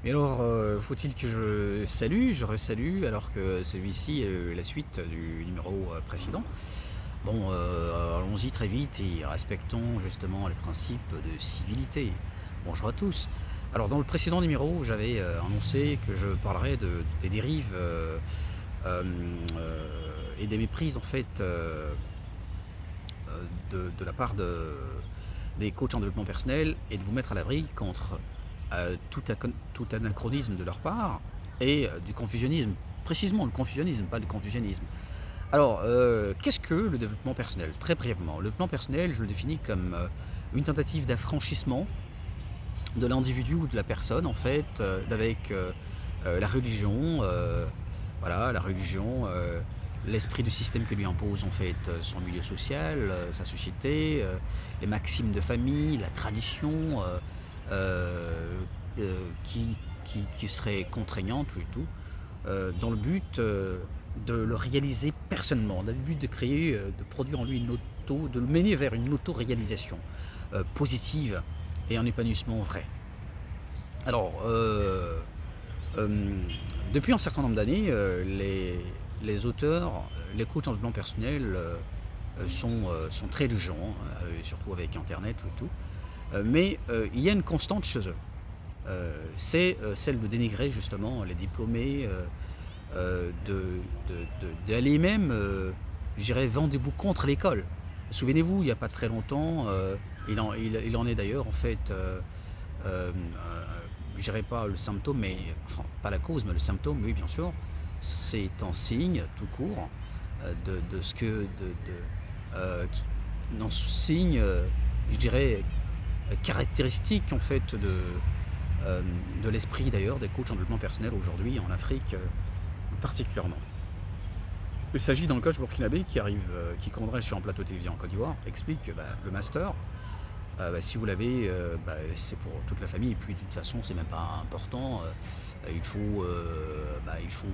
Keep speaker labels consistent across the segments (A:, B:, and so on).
A: Et alors, faut-il que je resalue alors que celui-ci est la suite du numéro, précédent. Bon, allons-y très vite et respectons justement les principes de civilité. Bonjour à tous. Alors dans le précédent numéro, j'avais, annoncé que je parlerais des dérives, et des méprises en fait, de la part des coachs en développement personnel et de vous mettre à l'abri contre, tout anachronisme de leur part et du confusionnisme. Précisément le confusionnisme, pas le confusionnisme. Alors, qu'est-ce que le développement personnel? Très brièvement, le développement personnel, je le définis comme, une tentative d'affranchissement de l'individu ou de la personne en fait, d'avec, la religion, voilà, la religion, l'esprit du système que lui impose en fait, son milieu social, sa société, les maximes de famille, la tradition, qui serait contraignante et tout, dans le but, de le réaliser personnellement, dans le but de créer, de produire en lui de le mener vers une auto-réalisation, positive et un épanouissement vrai. Alors, hem, depuis un certain nombre d'années, les auteurs, les coachs en développement personnel, sont très exigeants, surtout avec internet et tout. Mais, il y a une constante chez eux. C'est, celle de dénigrer justement les diplômés, d'aller même, je dirais vent debout contre l'école. Souvenez-vous, il y a pas très longtemps, il en est d'ailleurs en fait, je dirais pas le symptôme, mais enfin pas la cause, mais le symptôme, oui bien sûr. C'est un signe tout court, de ce que qui un signe, je dirais, caractéristique en fait de l'esprit d'ailleurs des coachs en développement personnel aujourd'hui en Afrique, particulièrement. Il s'agit d'un coach burkinabé qui commanderait sur un plateau télévisé en Côte d'Ivoire, explique que, le master, si vous l'avez, c'est pour toute la famille et puis de toute façon c'est même pas important, il faut,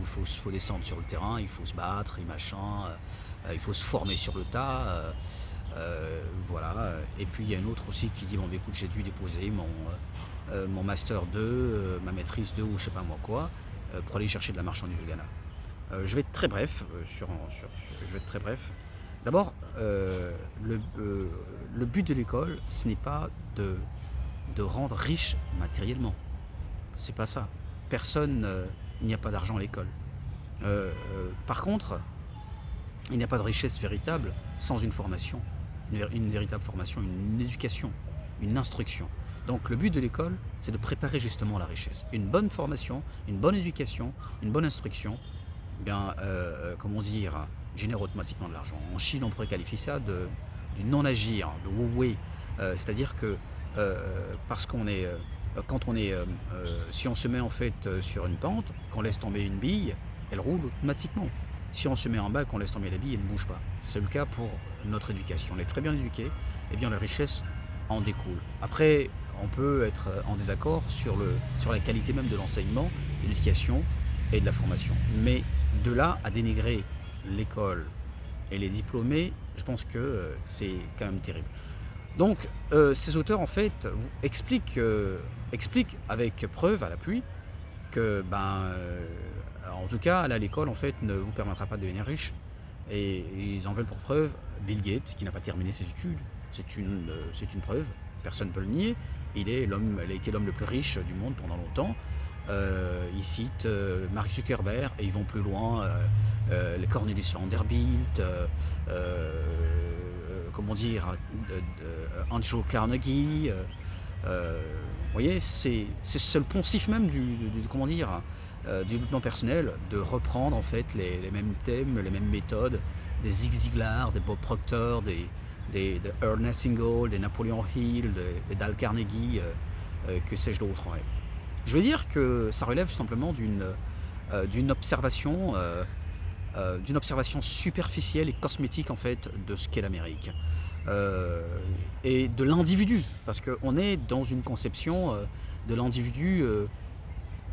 A: faut descendre sur le terrain, il faut se battre et machin, il faut se former sur le tas, voilà, et puis il y a une autre aussi qui dit: «Bon, écoute, j'ai dû déposer mon master 2, ma maîtrise 2 ou je sais pas moi quoi, pour aller chercher de la marchandise au Ghana». Je vais être très bref, je vais être très bref. D'abord, le but de l'école, ce n'est pas de rendre riche matériellement. C'est pas ça. Personne, il n'y a pas d'argent à l'école. Par contre, il n'y a pas de richesse véritable sans une formation, une véritable formation, une éducation, une instruction. Donc le but de l'école, c'est de préparer justement la richesse. Une bonne formation, une bonne éducation, une bonne instruction, comment dire, génère automatiquement de l'argent. En Chine, on pourrait qualifier ça du non-agir, de wu wei. C'est-à-dire que, parce qu'on est, quand on est, si on se met en fait, sur une pente, qu'on laisse tomber une bille, elle roule automatiquement. Si on se met en bas, qu'on laisse tomber la bille, elle ne bouge pas. C'est le cas pour notre éducation. On est très bien éduqué, eh bien la richesse en découle. Après, on peut être en désaccord sur la qualité même de l'enseignement, de l'éducation et de la formation. Mais de là à dénigrer l'école et les diplômés, je pense que, c'est quand même terrible. Donc, ces auteurs en fait expliquent avec preuve à l'appui que, en tout cas là l'école en fait ne vous permettra pas de devenir riche et ils en veulent pour preuve Bill Gates qui n'a pas terminé ses études. C'est une preuve, personne ne peut le nier. Il a été l'homme le plus riche du monde pendant longtemps. Ils citent, Mark Zuckerberg et ils vont plus loin, les Cornelius Vanderbilt, comment dire? Andrew Carnegie, vous voyez? C'est le poncif même du comment dire? Du développement personnel, de reprendre en fait les mêmes thèmes, les mêmes méthodes des Zig Ziglar, des Bob Proctor, de Ernest Ingold, des Napoleon Hill, des Dale Carnegie, que sais-je d'autre, ouais. Je veux dire que ça relève simplement d'une observation superficielle et cosmétique en fait de ce qu'est l'Amérique. Heu et de l'individu, parce qu'on est dans une conception, de l'individu,